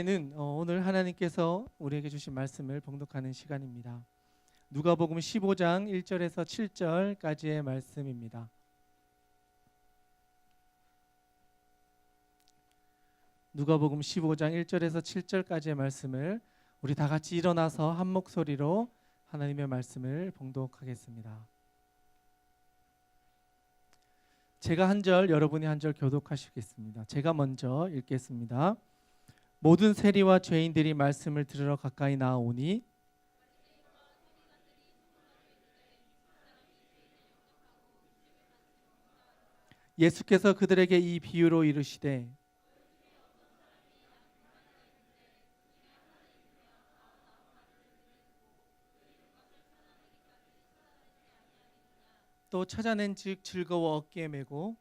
오늘 하나님께서 우리에게 주신 말씀을 봉독하는 시간입니다. 누가복음 15장 1절에서 7절까지의 말씀입니다. 누가복음 15장 1절에서 7절까지의 말씀을 우리 다 같이 일어나서 한 목소리로 하나님의 말씀을 봉독하겠습니다. 제가 한 절, 여러분이 한 절 교독하시겠습니다. 제가 먼저 읽겠습니다. 모든 세리와 죄인들이 말씀을 들으러 가까이 나아오니 예수께서 그들에게 이 비유로 이르시되 또 찾아낸즉 즐거워 어깨에 메고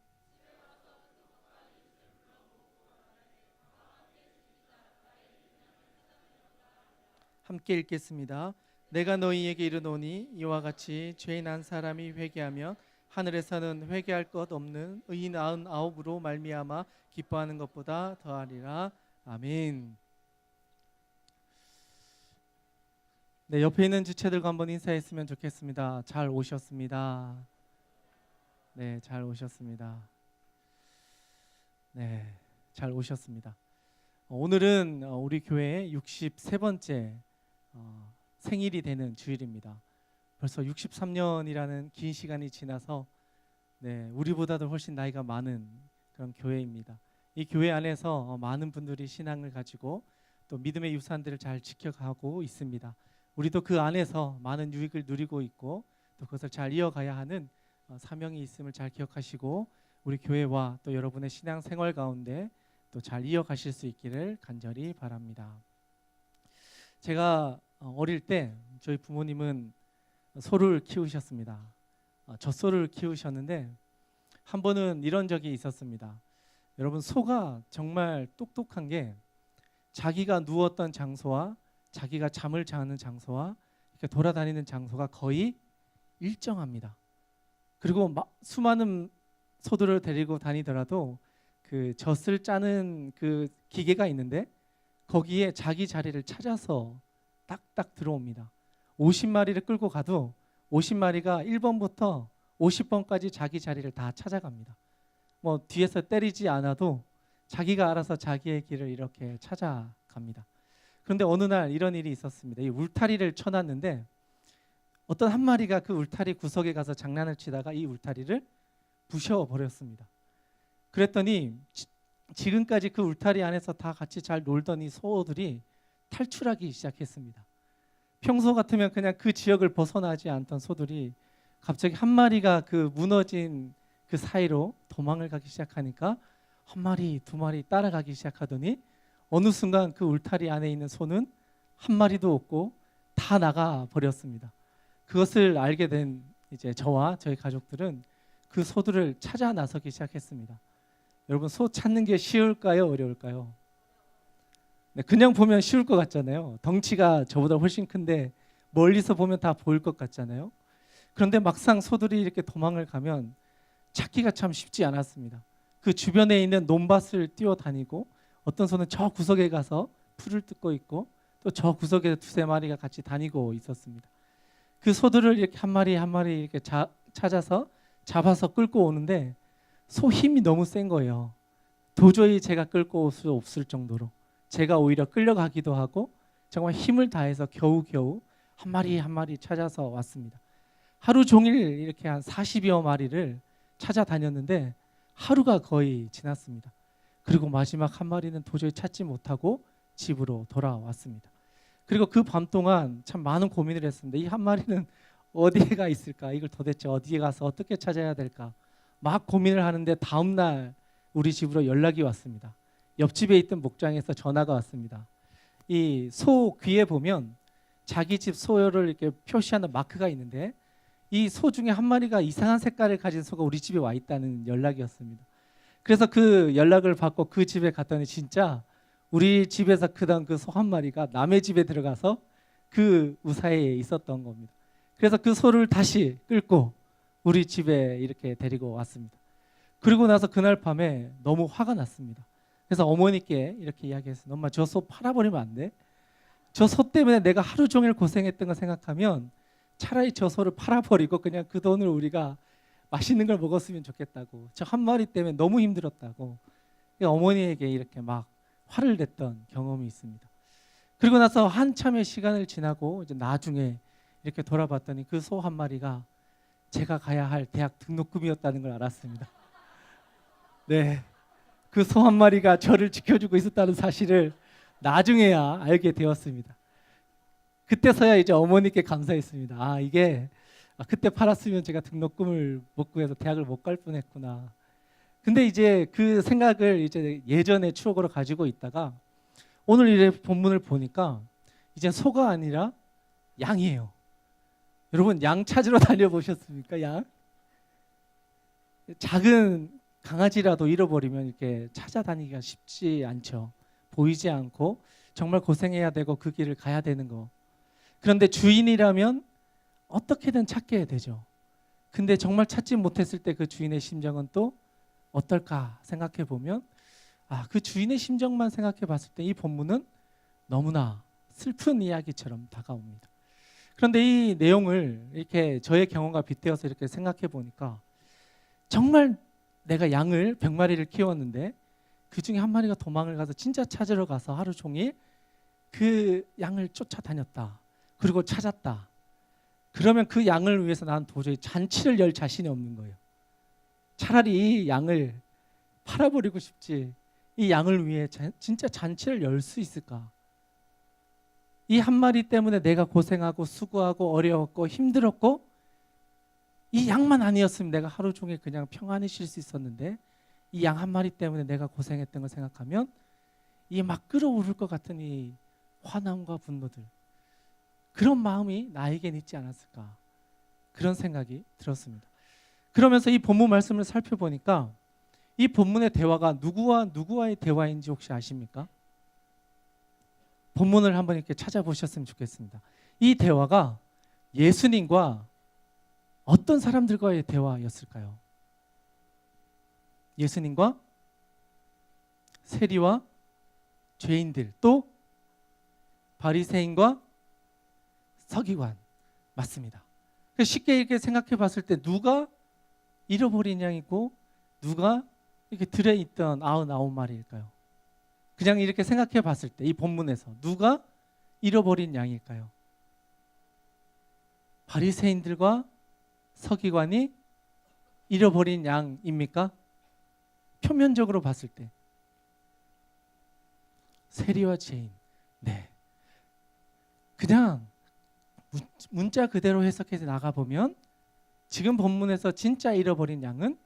함께 읽겠습니다. 내가 너희에게 이르노니 이와 같이 죄인 한 사람이 회개하면 하늘에서는 회개할 것 없는 의인 99으로 말미암아 기뻐하는 것보다 더하리라. 아멘. 네, 옆에 있는 지체들과 한번 인사했으면 좋겠습니다. 잘 오셨습니다. 네, 잘 오셨습니다. 네, 잘 오셨습니다. 오늘은 우리 교회의 63번째 생일이 되는 주일입니다. 벌써 63년이라는 긴 시간이 지나서 우리보다도 훨씬 나이가 많은 그런 교회입니다. 이 교회 안에서 많은 분들이 신앙을 가지고 또 믿음의 유산들을 잘 지켜가고 있습니다. 우리도 그 안에서 많은 유익을 누리고 있고 또 그것을 잘 이어가야 하는 사명이 있음을 잘 기억하시고 우리 교회와 또 여러분의 신앙 생활 가운데 또 잘 이어가실 수 있기를 간절히 바랍니다. 제가 어릴 때 저희 부모님은 소를 키우셨습니다. 젖소를 키우셨는데 한 번은 이런 적이 있었습니다. 여러분, 소가 정말 똑똑한 게 자기가 누웠던 장소와 자기가 잠을 자는 장소와 이렇게 돌아다니는 장소가 거의 일정합니다. 그리고 수많은 소들을 데리고 다니더라도 그 젖을 짜는 그 기계가 있는데 거기에 자기 자리를 찾아서 딱딱 들어옵니다. 50마리를 끌고 가도 50마리가 1번부터 50번까지 자기 자리를 다 찾아갑니다. 뭐 뒤에서 때리지 않아도 자기가 알아서 자기의 길을 이렇게 찾아갑니다. 그런데 어느 날 이런 일이 있었습니다. 이 울타리를 쳐놨는데 어떤 한 마리가 그 울타리 구석에 가서 장난을 치다가 이 울타리를 부셔버렸습니다. 그랬더니 지금까지 그 울타리 안에서 다 같이 잘 놀던 이 소들이 탈출하기 시작했습니다. 평소 같으면 그냥 그 지역을 벗어나지 않던 소들이 갑자기 한 마리가 그 무너진 그 사이로 도망을 가기 시작하니까 한 마리, 두 마리 따라가기 시작하더니 어느 순간 그 울타리 안에 있는 소는 한 마리도 없고 다 나가 버렸습니다. 그것을 알게 된 이제 저와 저희 가족들은 그 소들을 찾아 나서기 시작했습니다. 여러분, 소 찾는 게 쉬울까요? 어려울까요? 그냥 보면 쉬울 것 같잖아요. 덩치가 저보다 훨씬 큰데 멀리서 보면 다 보일 것 같잖아요. 그런데 막상 소들이 이렇게 도망을 가면 찾기가 참 쉽지 않았습니다. 그 주변에 있는 논밭을 뛰어다니고 어떤 소는 저 구석에 가서 풀을 뜯고 있고 또 저 구석에 두세 마리가 같이 다니고 있었습니다. 그 소들을 이렇게 한 마리 한 마리 이렇게 찾아서 잡아서 끌고 오는데 소 힘이 너무 센 거예요. 도저히 제가 끌고 올 수 없을 정도로 제가 오히려 끌려가기도 하고 정말 힘을 다해서 겨우겨우 한 마리 한 마리 찾아서 왔습니다. 하루 종일 이렇게 한 40여 마리를 찾아다녔는데 하루가 거의 지났습니다. 그리고 마지막 한 마리는 도저히 찾지 못하고 집으로 돌아왔습니다. 그리고 그 밤 동안 참 많은 고민을 했습니다. 이 한 마리는 어디에 있을까? 이걸 도대체 어디에 가서 어떻게 찾아야 될까? 막 고민을 하는데 다음 날 우리 집으로 연락이 왔습니다. 옆집에 있던 목장에서 전화가 왔습니다. 이 소 귀에 보면 자기 집 소를 이렇게 표시하는 마크가 있는데 이 소 중에 한 마리가 이상한 색깔을 가진 소가 우리 집에 와 있다는 연락이었습니다. 그래서 그 연락을 받고 그 집에 갔더니 진짜 우리 집에서 크던 그 소 한 마리가 남의 집에 들어가서 그 우사에 있었던 겁니다. 그래서 그 소를 다시 끌고 우리 집에 이렇게 데리고 왔습니다. 그리고 나서 그날 밤에 너무 화가 났습니다. 그래서 어머니께 이렇게 이야기했어요. 엄마, 저 소 팔아버리면 안 돼? 저 소 때문에 내가 하루 종일 고생했던 거 생각하면 차라리 저 소를 팔아버리고 그냥 그 돈을 우리가 맛있는 걸 먹었으면 좋겠다고. 저 한 마리 때문에 너무 힘들었다고. 어머니에게 이렇게 막 화를 냈던 경험이 있습니다. 그리고 나서 한참의 시간을 지나고 이제 나중에 이렇게 돌아봤더니 그 소 한 마리가 제가 가야 할 대학 등록금이었다는 걸 알았습니다. 네, 그 소 한 마리가 저를 지켜주고 있었다는 사실을 나중에야 알게 되었습니다. 그때서야 이제 어머니께 감사했습니다. 이게 그때 팔았으면 제가 등록금을 못 구해서 대학을 못 갈 뻔했구나. 근데 이제 그 생각을 이제 예전의 추억으로 가지고 있다가 오늘 이 본문을 보니까 이제 소가 아니라 양이에요. 여러분, 양 찾으러 다녀보셨습니까? 양? 작은 강아지라도 잃어버리면 이렇게 찾아다니기가 쉽지 않죠. 보이지 않고 정말 고생해야 되고 그 길을 가야 되는 거. 그런데 주인이라면 어떻게든 찾게 되죠. 근데 정말 찾지 못했을 때 그 주인의 심정은 또 어떨까 생각해 보면 그 주인의 심정만 생각해 봤을 때 이 본문은 너무나 슬픈 이야기처럼 다가옵니다. 그런데 이 내용을 이렇게 저의 경험과 빗대어서 이렇게 생각해 보니까 정말 내가 양을 100마리를 키웠는데 그 중에 한 마리가 도망을 가서 진짜 찾으러 가서 하루 종일 그 양을 쫓아다녔다. 그리고 찾았다. 그러면 그 양을 위해서 난 도저히 잔치를 열 자신이 없는 거예요. 차라리 이 양을 팔아버리고 싶지. 이 양을 위해 진짜 잔치를 열 수 있을까? 이 한 마리 때문에 내가 고생하고 수고하고 어려웠고 힘들었고 이 양만 아니었으면 내가 하루 종일 그냥 평안히 쉴 수 있었는데 이 양 한 마리 때문에 내가 고생했던 걸 생각하면 이 막 끓어오를 것 같은 이 화남과 분노들, 그런 마음이 나에겐 있지 않았을까, 그런 생각이 들었습니다. 그러면서 이 본문 말씀을 살펴보니까 이 본문의 대화가 누구와 누구와의 대화인지 혹시 아십니까? 본문을 한번 이렇게 찾아보셨으면 좋겠습니다. 이 대화가 예수님과 어떤 사람들과의 대화였을까요? 예수님과 세리와 죄인들, 또 바리새인과 서기관, 맞습니다. 쉽게 이렇게 생각해 봤을 때 누가 잃어버린 양이고 누가 이렇게 들에 있던 99마리일까요? 그냥 이렇게 생각해 봤을 때 이 본문에서 누가 잃어버린 양일까요? 바리새인들과 서기관이 잃어버린 양입니까? 표면적으로 봤을 때 세리와 죄인. 네, 그냥 문자 그대로 해석해서 나가보면 지금 본문에서 진짜 잃어버린 양은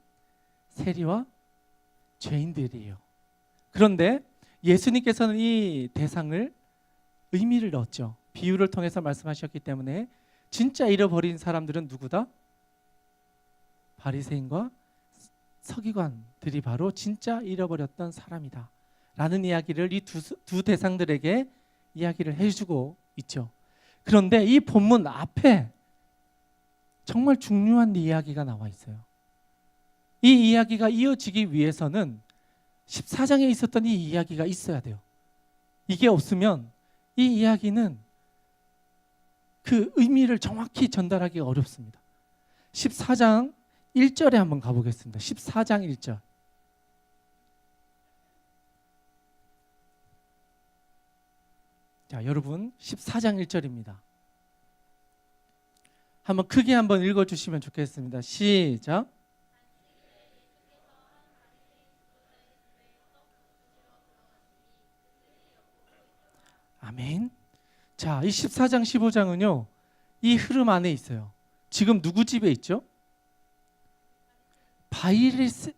세리와 죄인들이에요. 그런데 예수님께서는 이 대상을 의미를 넣었죠. 비유를 통해서 말씀하셨기 때문에 진짜 잃어버린 사람들은 누구다? 바리새인과 서기관들이 바로 진짜 잃어버렸던 사람이다 라는 이야기를 이 두 대상들에게 이야기를 해주고 있죠. 그런데 이 본문 앞에 정말 중요한 이야기가 나와 있어요. 이 이야기가 이어지기 위해서는 14장에 있었던 이 이야기가 있어야 돼요. 이게 없으면 이 이야기는 그 의미를 정확히 전달하기가 어렵습니다. 14장 1절에 한번 가보겠습니다. 14장 1절. 자, 여러분 14장 1절입니다. 한번 크게 한번 읽어주시면 좋겠습니다. 시작. 아멘. 자, 이 14장 15장은요 이 흐름 안에 있어요. 지금 누구 집에 있죠?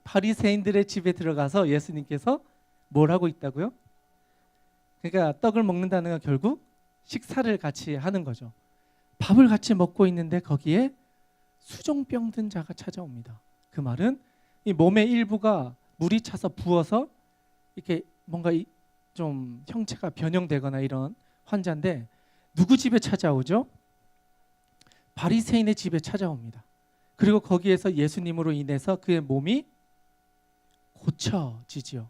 바리새인들의 집에 들어가서 예수님께서 뭘 하고 있다고요? 그러니까 떡을 먹는다는 건 결국 식사를 같이 하는 거죠. 밥을 같이 먹고 있는데 거기에 수종병 든 자가 찾아옵니다. 그 말은 이 몸의 일부가 물이 차서 부어서 이렇게 뭔가 좀 형체가 변형되거나 이런 환자인데 누구 집에 찾아오죠? 바리새인의 집에 찾아옵니다. 그리고 거기에서 예수님으로 인해서 그의 몸이 고쳐지지요.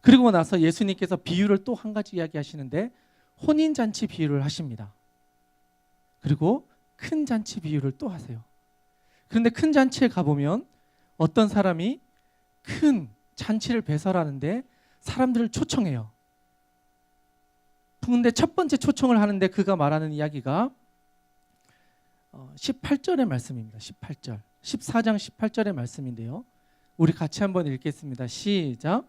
그리고 나서 예수님께서 비유를 또 한 가지 이야기하시는데 혼인잔치 비유를 하십니다. 그리고 큰 잔치 비유를 또 하세요. 그런데 큰 잔치에 가보면 어떤 사람이 큰 잔치를 배설하는데 사람들을 초청해요. 그런데 첫 번째 초청을 하는데 그가 말하는 이야기가 18절의 말씀입니다. 18절. 14장 18절의 말씀인데요. 우리 같이 한번 읽겠습니다. 시작.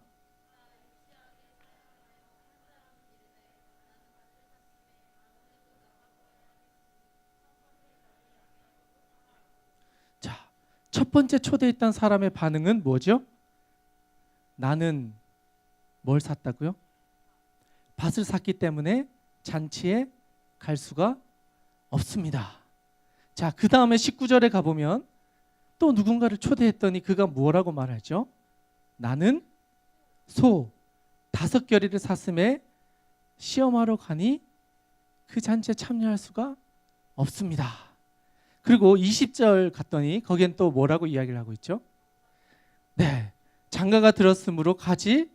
자, 첫 번째 초대했던 사람의 반응은 뭐죠? 나는 뭘 샀다고요? 밭을 샀기 때문에 잔치에 갈 수가 없습니다. 자, 그 다음에 19절에 가보면 또 누군가를 초대했더니 그가 뭐라고 말하죠? 나는 소 5겨리를 샀음에 시험하러 가니 그 잔치에 참여할 수가 없습니다. 그리고 20절 갔더니 거기엔 또 뭐라고 이야기를 하고 있죠? 네, 장가가 들었으므로 가지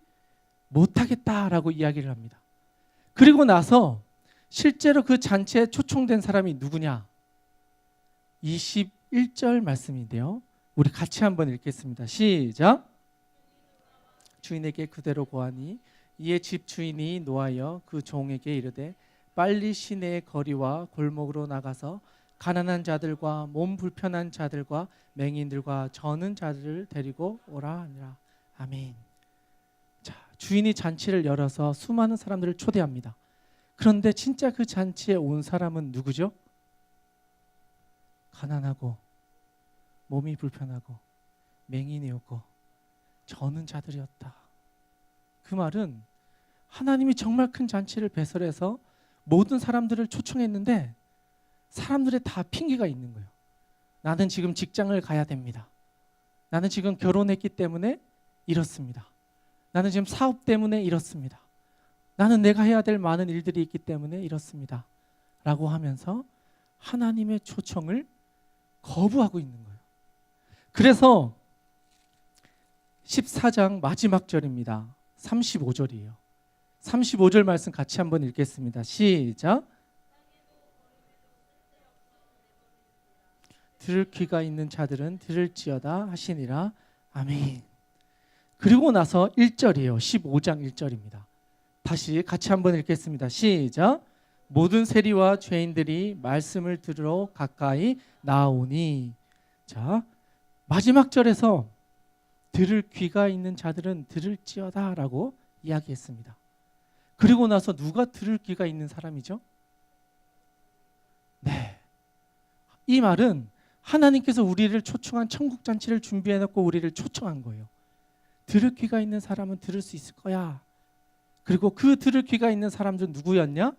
못하겠다라고 이야기를 합니다. 그리고 나서 실제로 그 잔치에 초청된 사람이 누구냐? 21절 말씀인데요. 우리 같이 한번 읽겠습니다. 시작. 주인에게 그대로 고하니 이에 집 주인이 노하여 그 종에게 이르되 빨리 시내의 거리와 골목으로 나가서 가난한 자들과 몸 불편한 자들과 맹인들과 저는 자들을 데리고 오라 하니라. 아멘. 자, 주인이 잔치를 열어서 수많은 사람들을 초대합니다. 그런데 진짜 그 잔치에 온 사람은 누구죠? 가난하고 몸이 불편하고 맹인이었고 저는 자들이었다. 그 말은 하나님이 정말 큰 잔치를 배설해서 모든 사람들을 초청했는데 사람들의 다 핑계가 있는 거예요. 나는 지금 직장을 가야 됩니다. 나는 지금 결혼했기 때문에 이렇습니다. 나는 지금 사업 때문에 이렇습니다. 나는 내가 해야 될 많은 일들이 있기 때문에 이렇습니다. 라고 하면서 하나님의 초청을 거부하고 있는 거예요. 그래서 14장 마지막 절입니다. 35절이에요. 35절 말씀 같이 한번 읽겠습니다. 시작. 들을 귀가 있는 자들은 들을지어다 하시니라. 아멘. 그리고 나서 1절이에요. 15장 1절입니다. 다시 같이 한번 읽겠습니다. 시작. 모든 세리와 죄인들이 말씀을 들으러 가까이 나오니. 자, 마지막 절에서 들을 귀가 있는 자들은 들을지어다 라고 이야기했습니다. 그리고 나서 누가 들을 귀가 있는 사람이죠? 네, 이 말은 하나님께서 우리를 초청한 천국잔치를 준비해놓고 우리를 초청한 거예요. 들을 귀가 있는 사람은 들을 수 있을 거야. 그리고 그 들을 귀가 있는 사람들은 누구였냐?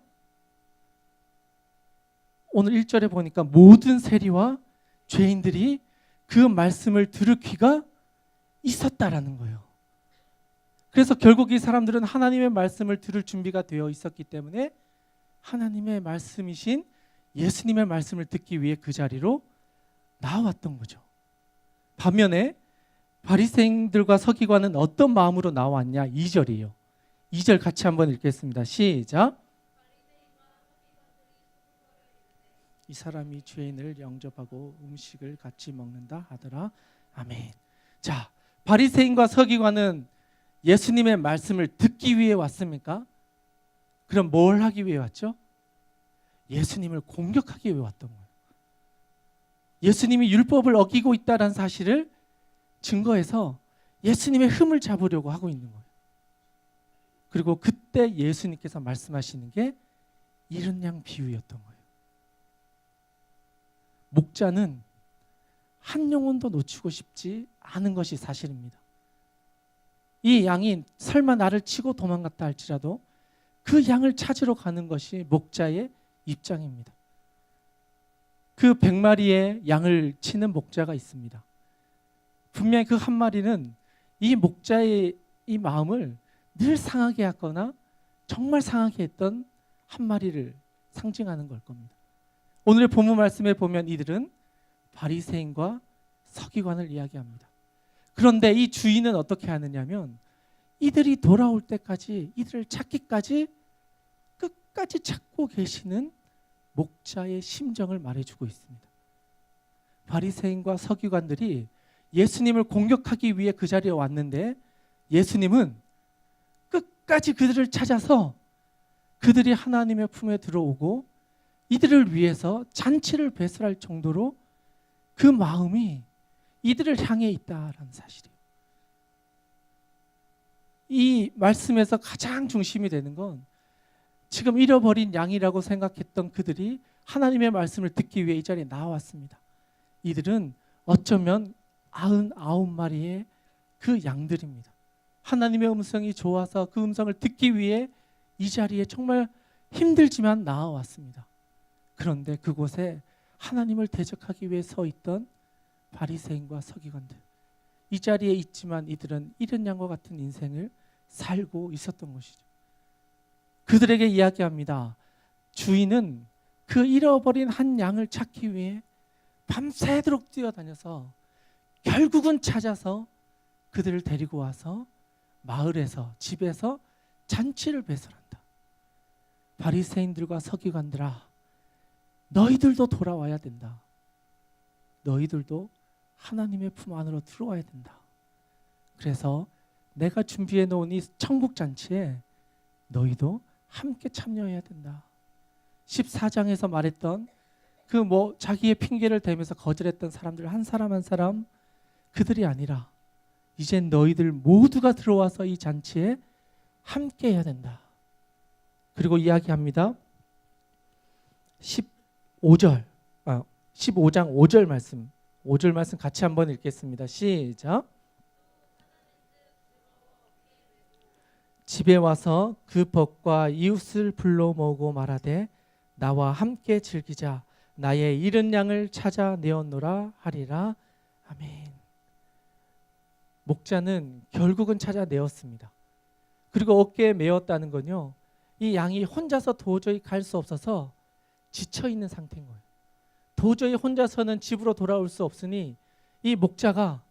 오늘 1절에 보니까 모든 세리와 죄인들이 그 말씀을 들을 귀가 있었다라는 거예요. 그래서 결국 이 사람들은 하나님의 말씀을 들을 준비가 되어 있었기 때문에 하나님의 말씀이신 예수님의 말씀을 듣기 위해 그 자리로 나왔던 거죠. 반면에 바리새인들과 서기관은 어떤 마음으로 나왔냐? 2절이에요. 2절 같이 한번 읽겠습니다. 시작. 이 사람이 죄인을 영접하고 음식을 같이 먹는다 하더라. 아멘. 자, 바리새인과 서기관은 예수님의 말씀을 듣기 위해 왔습니까? 그럼 뭘 하기 위해 왔죠? 예수님을 공격하기 위해 왔던 거예요. 예수님이 율법을 어기고 있다는 사실을 증거해서 예수님의 흠을 잡으려고 하고 있는 거예요. 그리고 그때 예수님께서 말씀하시는 게 이른 양 비유였던 거예요. 목자는 한 영혼도 놓치고 싶지 않은 것이 사실입니다. 이 양이 설마 나를 치고 도망갔다 할지라도 그 양을 찾으러 가는 것이 목자의 입장입니다. 그 100마리의 양을 치는 목자가 있습니다. 분명히 그 한 마리는 이 목자의 이 마음을 늘 상하게 하거나 정말 상하게 했던 한 마리를 상징하는 걸 겁니다. 오늘의 본문 말씀에 보면 이들은 바리새인과 서기관을 이야기합니다. 그런데 이 주인은 어떻게 하느냐면 이들이 돌아올 때까지, 이들을 찾기까지 끝까지 찾고 계시는 목자의 심정을 말해주고 있습니다. 바리새인과 서기관들이 예수님을 공격하기 위해 그 자리에 왔는데 예수님은 끝까지 그들을 찾아서 그들이 하나님의 품에 들어오고 이들을 위해서 잔치를 배설할 정도로 그 마음이 이들을 향해 있다라는 사실이에요. 이 말씀에서 가장 중심이 되는 건 지금 잃어버린 양이라고 생각했던 그들이 하나님의 말씀을 듣기 위해 이 자리에 나왔습니다. 이들은 어쩌면 99마리의 그 양들입니다. 하나님의 음성이 좋아서 그 음성을 듣기 위해 이 자리에 정말 힘들지만 나와왔습니다. 그런데 그곳에 하나님을 대적하기 위해 서 있던 바리새인과 서기관들, 이 자리에 있지만 이들은 잃은 양과 같은 인생을 살고 있었던 것이죠. 그들에게 이야기합니다. 주인은 그 잃어버린 한 양을 찾기 위해 밤새도록 뛰어다녀서 결국은 찾아서 그들을 데리고 와서 마을에서, 집에서 잔치를 배설한다. 바리새인들과 서기관들아, 너희들도 돌아와야 된다. 너희들도 하나님의 품 안으로 들어와야 된다. 그래서 내가 준비해 놓은 이 천국 잔치에 너희도 함께 참여해야 된다. 14장에서 말했던 그 자기의 핑계를 대면서 거절했던 사람들 한 사람 한 사람, 그들이 아니라 이젠 너희들 모두가 들어와서 이 잔치에 함께 해야 된다. 그리고 이야기합니다. 15장 5절 말씀, 5절 말씀 같이 한번 읽겠습니다. 시작. 집에 와서 그 벗과 이웃을 불러 모으고 말하되 나와 함께 즐기자. 나의 잃은 양을 찾아 내었노라 하리라. 아멘. 목자는 결국은 찾아내었습니다. 그리고 어깨에 메었다는 건요, 이 양이 혼자서 도저히 갈 수 없어서 지쳐있는 상태인 거예요. 도저히 혼자서는 집으로 돌아올 수 없으니 이 목자가,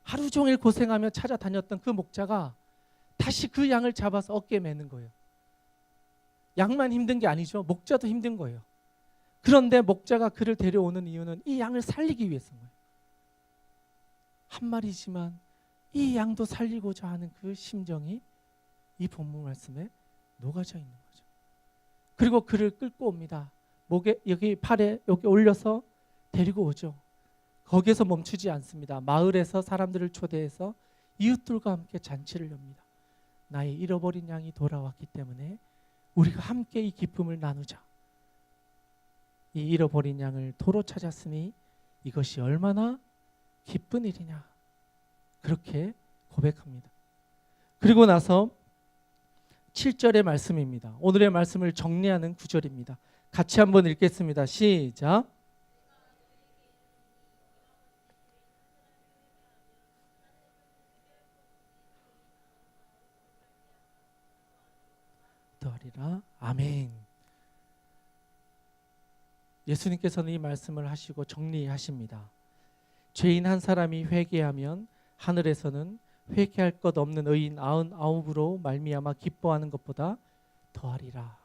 하루 종일 고생하며 찾아다녔던 그 목자가 다시 그 양을 잡아서 어깨에 매는 거예요. 양만 힘든 게 아니죠. 목자도 힘든 거예요. 그런데 목자가 그를 데려오는 이유는 이 양을 살리기 위해서인 거예요. 한 마리지만 이 양도 살리고자 하는 그 심정이 이 본문 말씀에 녹아져 있는 거죠. 그리고 그를 끌고 옵니다. 목에, 여기 팔에 여기 올려서 데리고 오죠. 거기에서 멈추지 않습니다. 마을에서 사람들을 초대해서 이웃들과 함께 잔치를 엽니다. 나의 잃어버린 양이 돌아왔기 때문에 우리가 함께 이 기쁨을 나누자. 이 잃어버린 양을 도로 찾았으니 이것이 얼마나 기쁜 일이냐. 그렇게 고백합니다. 그리고 나서 7절의 말씀입니다. 오늘의 말씀을 정리하는 구절입니다. 같이 한번 읽겠습니다. 시작. 더하리라. 아멘. 예수님께서는 이 말씀을 하시고 정리하십니다. 죄인 한 사람이 회개하면 하늘에서는 회개할 것 없는 의인 99으로 말미암아 기뻐하는 것보다 더하리라.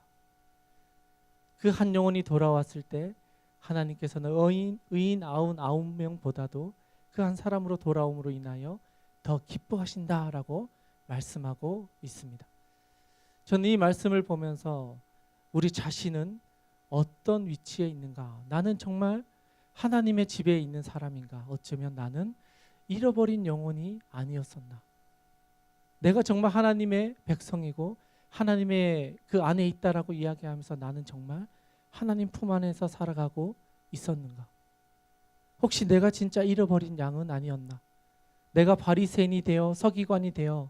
그 한 영혼이 돌아왔을 때 하나님께서는 의인 99명보다도 그 한 사람으로 돌아옴으로 인하여 더 기뻐하신다라고 말씀하고 있습니다. 저는 이 말씀을 보면서 우리 자신은 어떤 위치에 있는가? 나는 정말 하나님의 집에 있는 사람인가? 어쩌면 나는 잃어버린 영혼이 아니었었나? 내가 정말 하나님의 백성이고 하나님의 그 안에 있다라고 이야기하면서 나는 정말 하나님 품 안에서 살아가고 있었는가? 혹시 내가 진짜 잃어버린 양은 아니었나? 내가 바리새인이 되어 서기관이 되어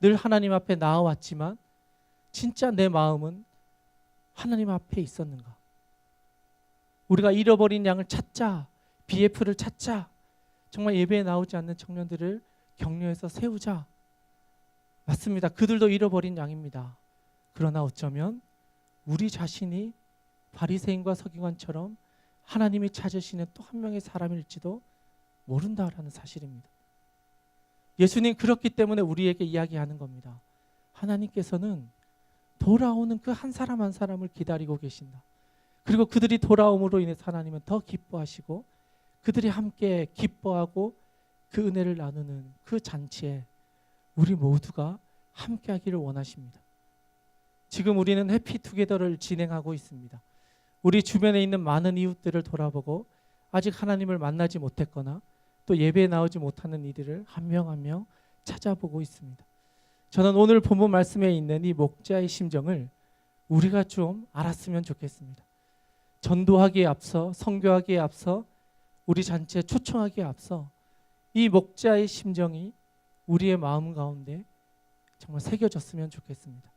늘 하나님 앞에 나아왔지만 진짜 내 마음은 하나님 앞에 있었는가? 우리가 잃어버린 양을 찾자, BF를 찾자, 정말 예배에 나오지 않는 청년들을 격려해서 세우자. 맞습니다. 그들도 잃어버린 양입니다. 그러나 어쩌면 우리 자신이 바리새인과 서기관처럼 하나님이 찾으시는 또 한 명의 사람일지도 모른다라는 사실입니다. 예수님 그렇기 때문에 우리에게 이야기하는 겁니다. 하나님께서는 돌아오는 그 한 사람 한 사람을 기다리고 계신다. 그리고 그들이 돌아옴으로 인해서 하나님은 더 기뻐하시고 그들이 함께 기뻐하고 그 은혜를 나누는 그 잔치에 우리 모두가 함께 하기를 원하십니다. 지금 우리는 해피투게더를 진행하고 있습니다. 우리 주변에 있는 많은 이웃들을 돌아보고 아직 하나님을 만나지 못했거나 또 예배에 나오지 못하는 이들을 한 명 한 명 찾아보고 있습니다. 저는 오늘 본문 말씀에 있는 이 목자의 심정을 우리가 좀 알았으면 좋겠습니다. 전도하기에 앞서, 선교하기에 앞서, 우리 잔치에 초청하기에 앞서 이 목자의 심정이 우리의 마음 가운데 정말 새겨졌으면 좋겠습니다.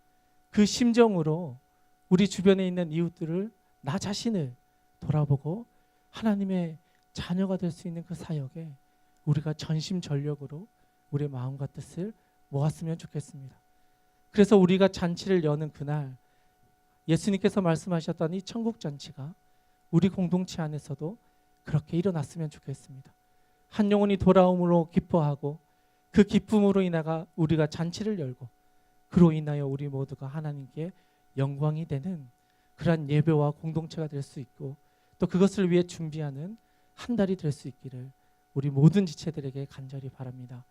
그 심정으로 우리 주변에 있는 이웃들을, 나 자신을 돌아보고 하나님의 자녀가 될 수 있는 그 사역에 우리가 전심전력으로 우리의 마음과 뜻을 모았으면 좋겠습니다. 그래서 우리가 잔치를 여는 그날 예수님께서 말씀하셨던 이 천국 잔치가 우리 공동체 안에서도 그렇게 일어났으면 좋겠습니다. 한 영혼이 돌아옴으로 기뻐하고 그 기쁨으로 인하여 우리가 잔치를 열고 그로 인하여 우리 모두가 하나님께 영광이 되는 그러한 예배와 공동체가 될 수 있고 또 그것을 위해 준비하는 한 달이 될 수 있기를 우리 모든 지체들에게 간절히 바랍니다.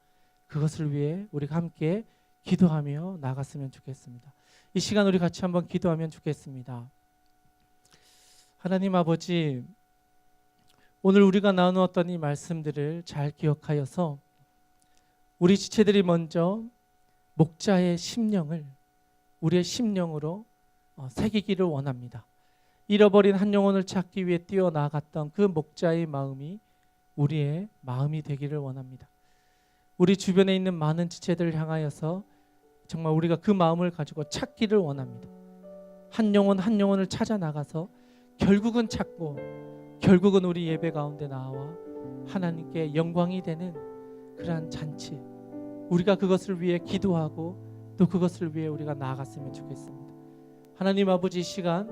그것을 위해 우리가 함께 기도하며 나갔으면 좋겠습니다. 이 시간 우리 같이 한번 기도하면 좋겠습니다. 하나님 아버지, 오늘 우리가 나누었던 이 말씀들을 잘 기억하여서 우리 지체들이 먼저 목자의 심령을 우리의 심령으로 새기기를 원합니다. 잃어버린 한 영혼을 찾기 위해 뛰어나갔던 그 목자의 마음이 우리의 마음이 되기를 원합니다. 우리 주변에 있는 많은 지체들을 향하여서 정말 우리가 그 마음을 가지고 찾기를 원합니다. 한 영혼 한 영혼을 찾아 나가서 결국은 찾고 결국은 우리 예배 가운데 나와 하나님께 영광이 되는 그러한 잔치, 우리가 그것을 위해 기도하고 또 그것을 위해 우리가 나아갔으면 좋겠습니다. 하나님 아버지, 이 시간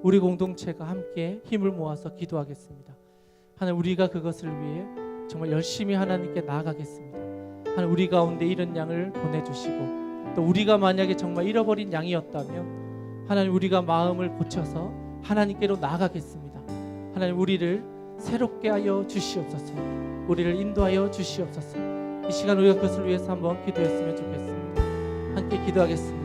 우리 공동체가 함께 힘을 모아서 기도하겠습니다. 하나님, 우리가 그것을 위해 정말 열심히 하나님께 나아가겠습니다. 하나님, 우리 가운데 이런 양을 보내주시고 또 우리가 만약에 정말 잃어버린 양이었다면 하나님, 우리가 마음을 고쳐서 하나님께로 나아가겠습니다. 하나님, 우리를 새롭게 하여 주시옵소서. 우리를 인도하여 주시옵소서. 이 시간 우리가 그것을 위해서 한번 기도했으면 좋겠습니다. 함께 기도하겠습니다.